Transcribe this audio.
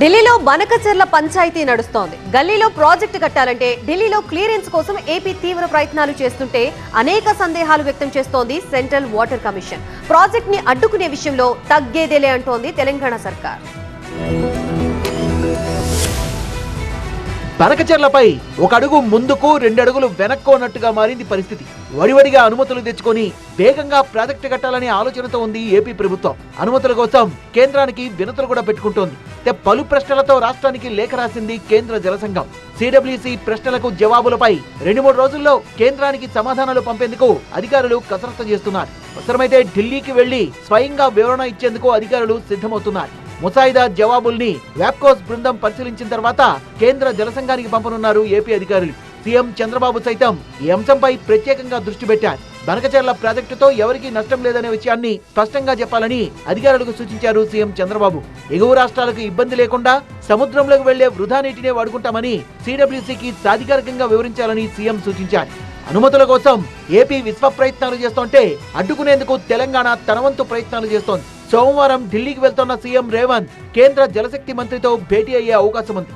ఢిల్లీలో బనకచెర్ల పంచాయతీ నడుస్తోంది. గల్లీలో ప్రాజెక్టు కట్టాలంటే ఢిల్లీలో క్లియరెన్స్ కోసం ఏపీ తీవ్ర ప్రయత్నాలు చేస్తుంటే అనేక సందేహాలు వ్యక్తం చేస్తోంది సెంట్రల్ వాటర్ కమిషన్. ప్రాజెక్ట్ ని అడ్డుకునే విషయంలో తగ్గేదేలే అంటోంది తెలంగాణ సర్కార్. బనకచెర్లపై ఒక అడుగు ముందుకు 2 అడుగులు వెనక్కు అన్నట్టుగా మారింది పరిస్థితి. వడివడిగా అనుమతులు తెచ్చుకొని వేగంగా ప్రాజెక్టు కట్టాలనే ఆలోచనతో ఉంది ఏపీ ప్రభుత్వం. అనుమతుల కోసం కేంద్రానికి వినతులు కూడా పెట్టుకుంటోంది. పలు ప్రశ్నలతో రాష్ట్రానికి లేఖ రాసింది కేంద్ర జల సంఘం. సిడబ్ల్యూసీ ప్రశ్నలకు జవాబులపై 2-3 రోజుల్లో కేంద్రానికి సమాధానాలు పంపేందుకు అధికారులు కసరత్తు చేస్తున్నారు. అవసరమైతే ఢిల్లీకి వెళ్లి స్వయంగా వివరణ ఇచ్చేందుకు అధికారులు సిద్ధమవుతున్నారు. ముసాయిదా జవాబుల్ని వ్యాప్కోస్ బృందం పరిశీలించిన తర్వాత కేంద్ర జల సంఘానికి పంపనున్నారు ఏపీ అధికారులు. సీఎం చంద్రబాబు సైతం ఈ అంశంపై ప్రత్యేకంగా దృష్టి పెట్టారు. బనకచెర్ల ప్రాజెక్టుతో ఎవరికీ నష్టం లేదనే విషయాన్ని స్పష్టంగా చెప్పాలని అధికారులకు సూచించారు సీఎం చంద్రబాబు. ఎగువ రాష్ట్రాలకు ఇబ్బంది లేకుండా సముద్రంలోకి వెళ్లే వృధా నీటినే వాడుకుంటామని సిడబ్ల్యూసీకి సాధికారికంగా వివరించాలని సీఎం సూచించారు. అనుమతుల కోసం ఏపీ విశ్వ ప్రయత్నాలు చేస్తోంటే అడ్డుకునేందుకు తెలంగాణ తనవంతు ప్రయత్నాలు చేస్తోంది. సోమవారం ఢిల్లీకి వెళ్తున్న సీఎం రేవంత్ కేంద్ర జలశక్తి మంత్రితో భేటీ అయ్యే అవకాశం ఉంది.